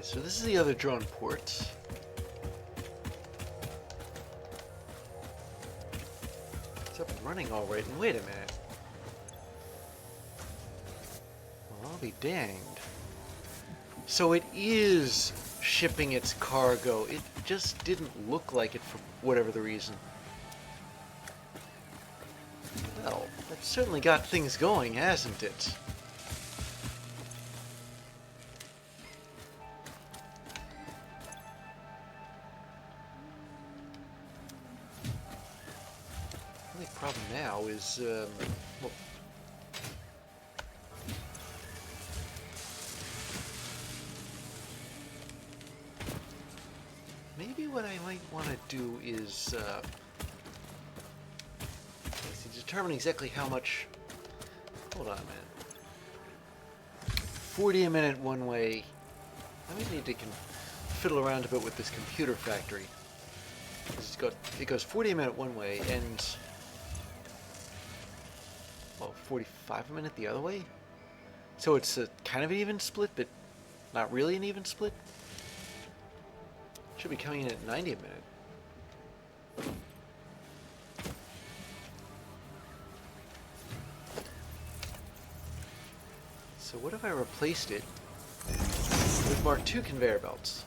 So this is the other drone port. It's up and running all right, and wait a minute. Well, I'll be danged. So it is shipping its cargo. It just didn't look like it for whatever the reason. Well, that's certainly got things going, hasn't it? The only problem now is, well, maybe what I might want to do is, let's see, determine exactly how much. Hold on a minute. 40 a minute one way. I may need to fiddle around a bit with this computer factory. It goes 40 a minute one way and, well, 45 a minute the other way. So it's a kind of an even split, but not really an even split. Should be coming in at 90 a minute. So what if I replaced it with Mark II conveyor belts?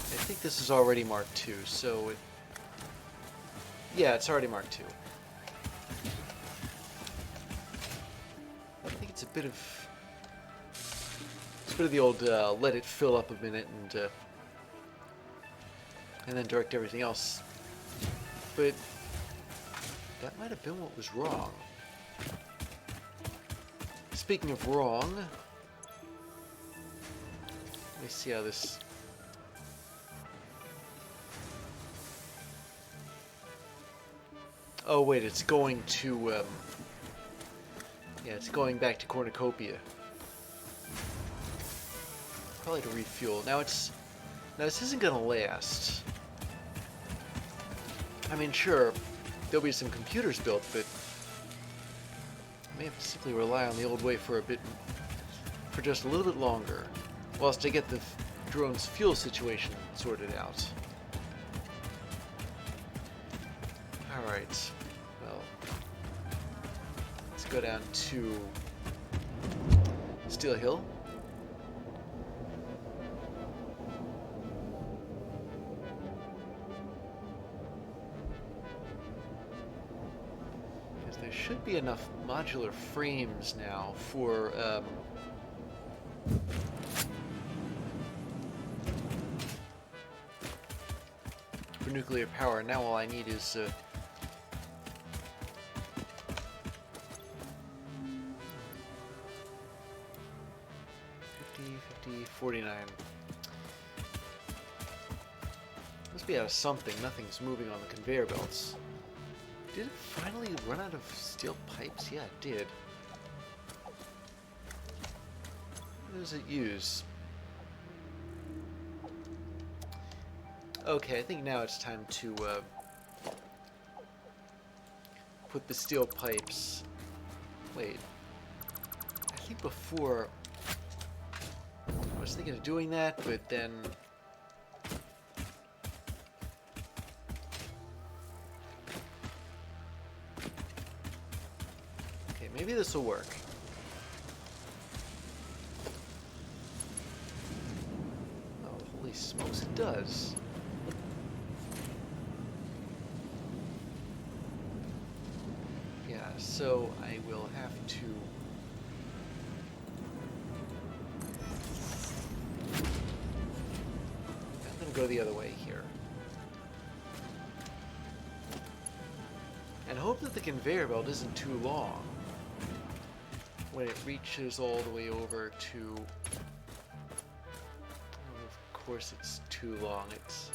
I think this is already Mark II, so it... Yeah, it's already Mark II. I think it's a bit of the old let it fill up a minute and then direct everything else. But that might have been what was wrong. Speaking of wrong, let me see how this... Oh wait, it's going to, yeah, it's going back to Cornucopia. Probably to refuel. Now this isn't gonna last. I mean, sure, there'll be some computers built, but I may have to simply rely on the old way for just a little bit longer, whilst I get the drone's fuel situation sorted out. Alright, well, let's go down to Steel Hill. Because there should be enough modular frames now for nuclear power. Now all I need is 49. Must be out of something. Nothing's moving on the conveyor belts. Did it finally run out of steel pipes? Yeah, it did. What does it use? Okay, I think now it's time to put the steel pipes... Wait. I think before... I was thinking of doing that, but then... Okay, maybe this will work. Oh, holy smokes, it does. Yeah, so I will have to... go the other way here. And hope that the conveyor belt isn't too long when it reaches all the way over to... Oh, of course it's too long. It's...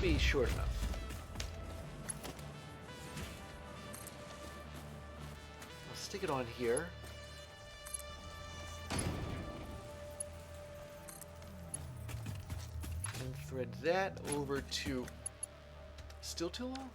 should be short enough. I'll stick it on here. And thread that over to... Still too long?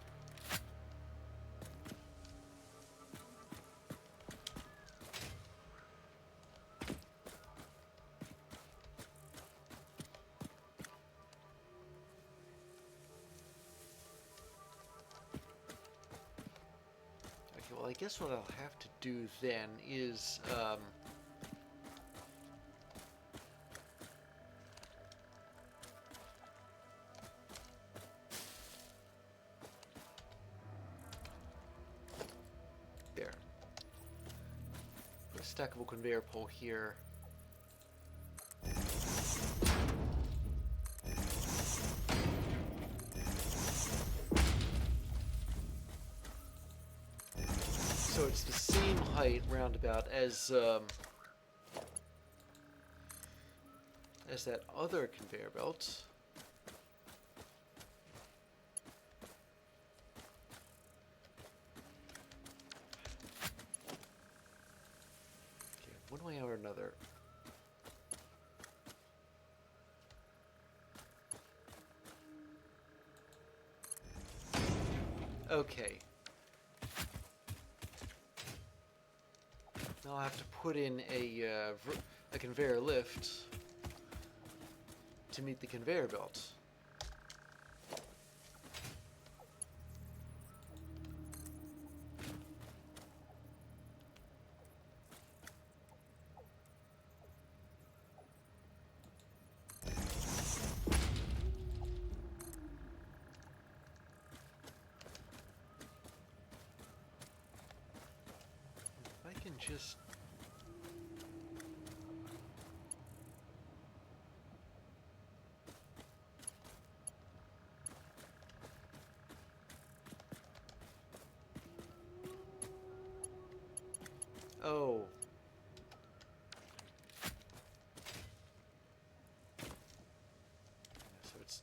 I guess what I'll have to do then is there. Put a stackable conveyor pole here. So it's the same height roundabout as that other conveyor belt. Okay, one way or another. Okay. Now I'll have to put in a conveyor lift to meet the conveyor belt. If I can just... Oh. So it's...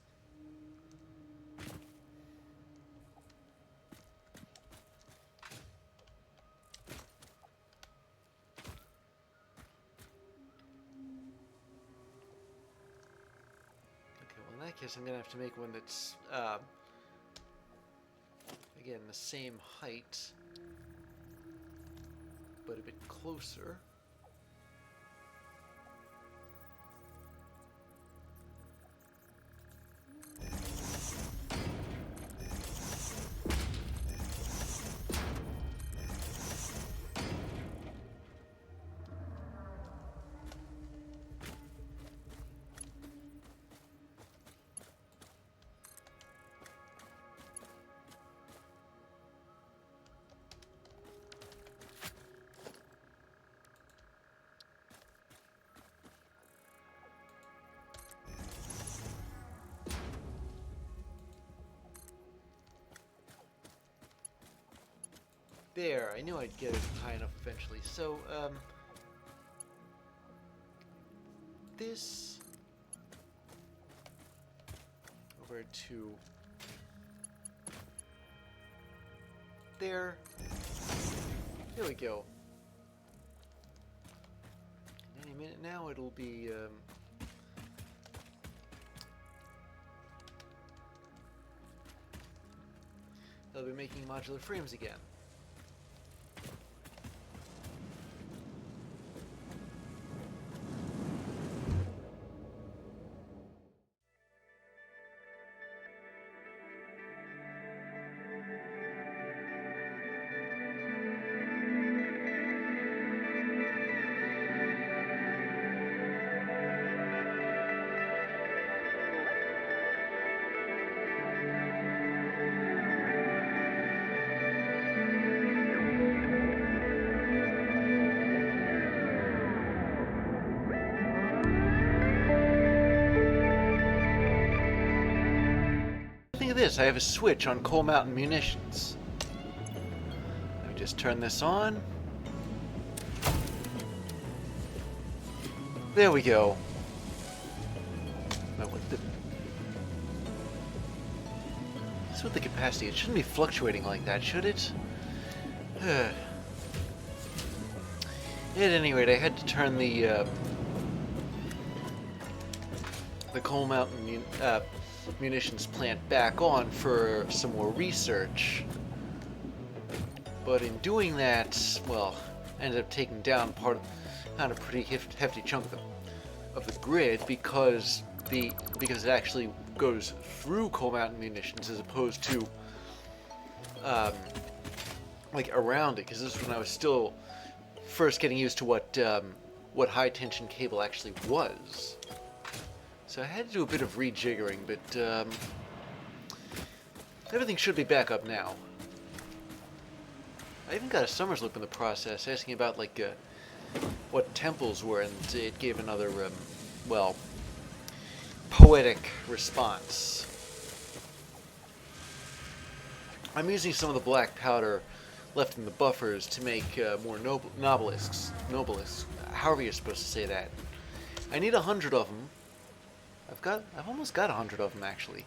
Okay, well in that case I'm gonna have to make one that's, again, the same height, but a bit closer. There, I knew I'd get it high enough eventually. So, this over to there. There we go. Any minute now, it'll be they'll be making modular frames again. Think of this, I have a switch on Coal Mountain Munitions. Let me just turn this on. There we go. Now what the... with the capacity? It shouldn't be fluctuating like that, should it? At any rate, I had to turn the Coal Mountain munitions plant back on for some more research. But in doing that, well, I ended up taking down a pretty hefty chunk of the grid because it actually goes through Coal Mountain munitions as opposed to like around it. Because this is when I was still first getting used to what high tension cable actually was. So I had to do a bit of rejiggering, but everything should be back up now. I even got a Summers loop in the process, asking about like what temples were, and it gave another, well, poetic response. I'm using some of the black powder left in the buffers to make more nobelisks, however you're supposed to say that. I need 100 of them. I've almost got 100 of them actually.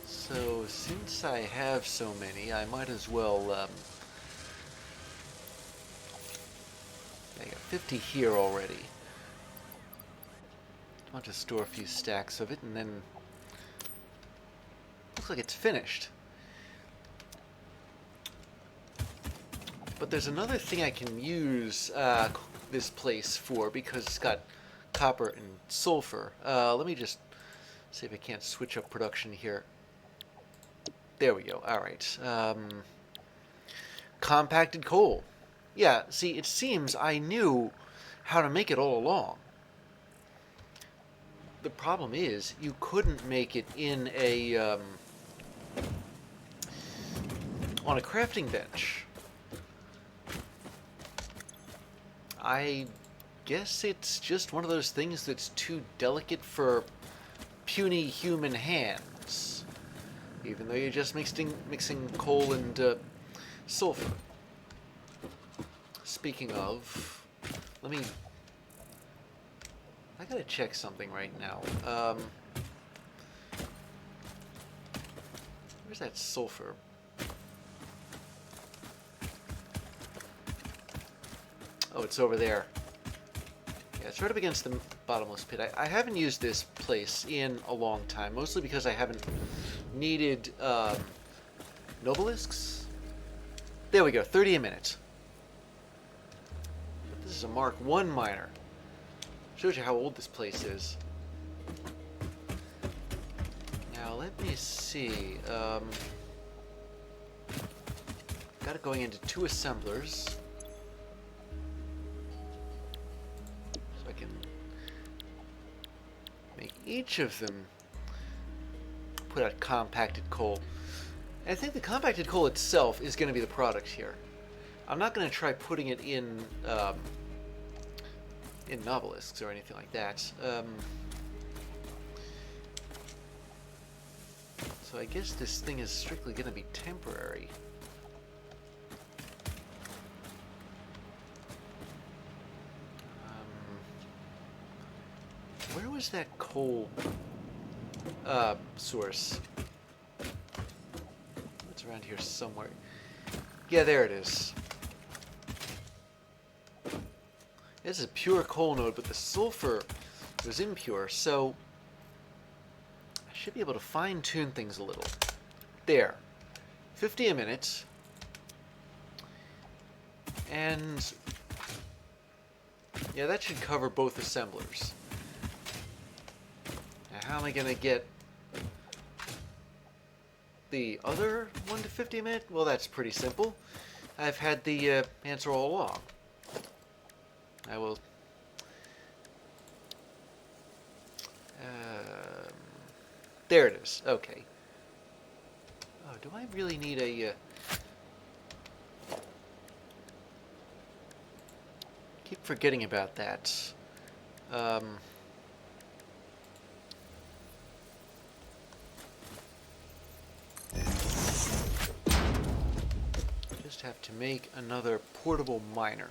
So since I have so many, I might as well. I got 50 here already. I'll just store a few stacks of it, and then looks like it's finished. But there's another thing I can use this place for because it's got copper and sulfur. Let me just see if I can't switch up production here. There we go. All right. Compacted coal. Yeah, see, it seems I knew how to make it all along. The problem is you couldn't make it in a on a crafting bench. I guess it's just one of those things that's too delicate for puny human hands, even though you're just mixing coal and sulfur. Speaking of, I gotta check something right now. Where's that sulfur? Oh, it's over there. Yeah, it's right up against the bottomless pit. I haven't used this place in a long time, mostly because I haven't needed nobelisks. There we go, 30 a minute. But this is a Mark I miner. Shows you how old this place is. Now let me see. Got it going into 2 assemblers. Make each of them put out compacted coal. And I think the compacted coal itself is going to be the product here. I'm not going to try putting it in nobelisks or anything like that. So I guess this thing is strictly going to be temporary. Where was that coal source? It's around here somewhere. Yeah, there it is. This is a pure coal node, but the sulfur was impure, so I should be able to fine-tune things a little. There. 50 a minute. And yeah, that should cover both assemblers. How am I going to get the other 1 to 50 a minute? Well, that's pretty simple. I've had the answer all along. I will... there it is. Okay. Oh, do I really need a... keep forgetting about that. Just have to make another portable miner.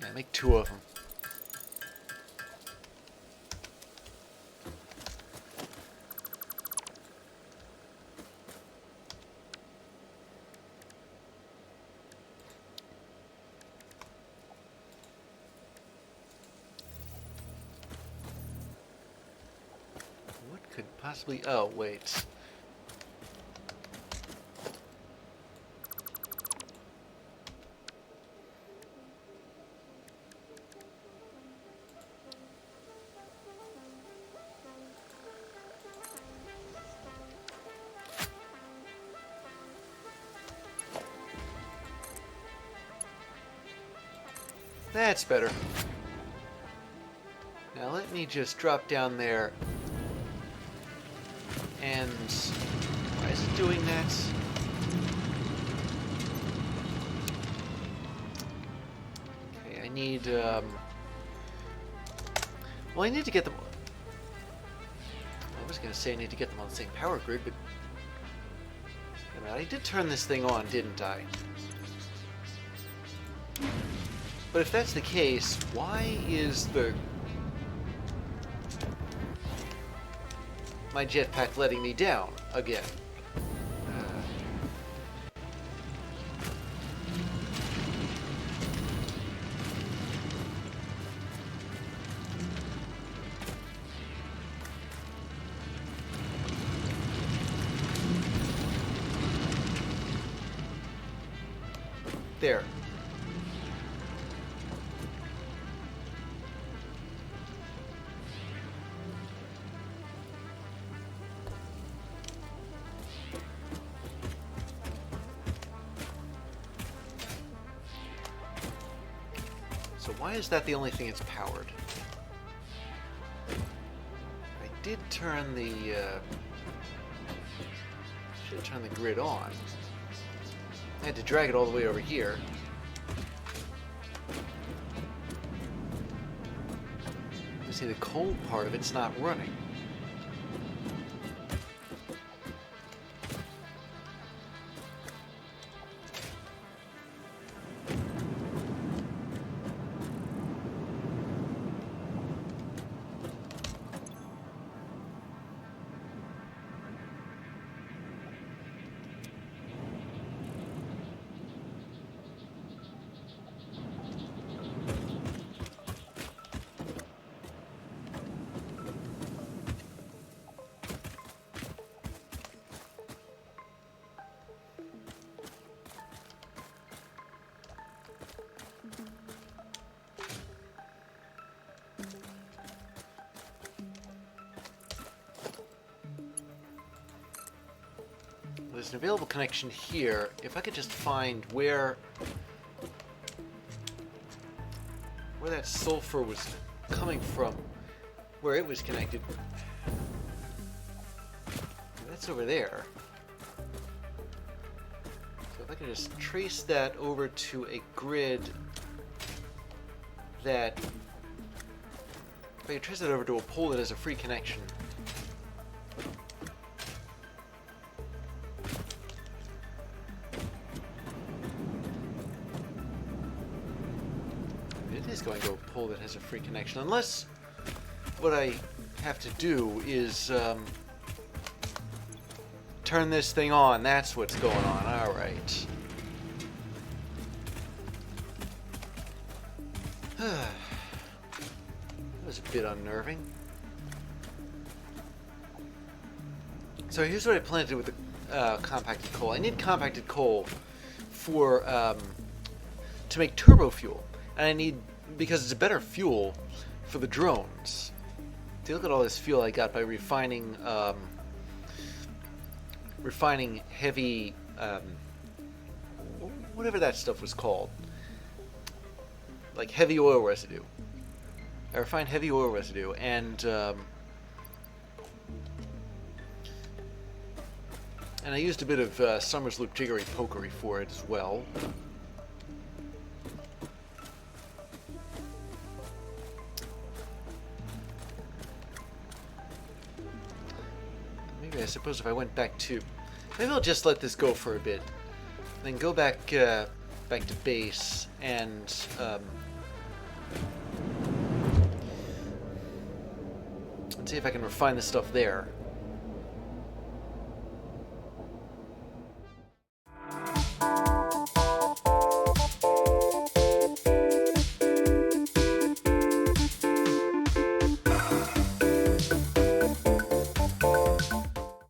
Yeah, make 2 of them. possibly... Oh, wait. That's better. Now let me just drop down there. And why is it doing that? Okay, I need, well, I need to get them... I was going to say I need to get them on the same power grid, but... Wait a minute, I did turn this thing on, didn't I? But if that's the case, why is my jetpack letting me down again? There. So why is that the only thing that's powered? I did turn the... should have turned the grid on. I had to drag it all the way over here. You see, the cold part of it's not running. There's an available connection here. If I could just find where that sulfur was coming from, where it was connected. That's over there. So if I can just trace that over to a grid that... If I can trace that over to a pole that has a free connection. Going to a pole that has a free connection, unless what I have to do is turn this thing on. That's what's going on. All right. That was a bit unnerving. So here's what I plan to do with the compacted coal. I need compacted coal for to make turbo fuel, and I need, because it's a better fuel for the drones. See, look at all this fuel I got by refining heavy, whatever that stuff was called, like heavy oil residue. I refined heavy oil residue, and I used a bit of Summer's Loop Jiggery Pokery for it as well. I suppose if I went back to... Maybe I'll just let this go for a bit. Then go back back to base and... let's see if I can refine the stuff there.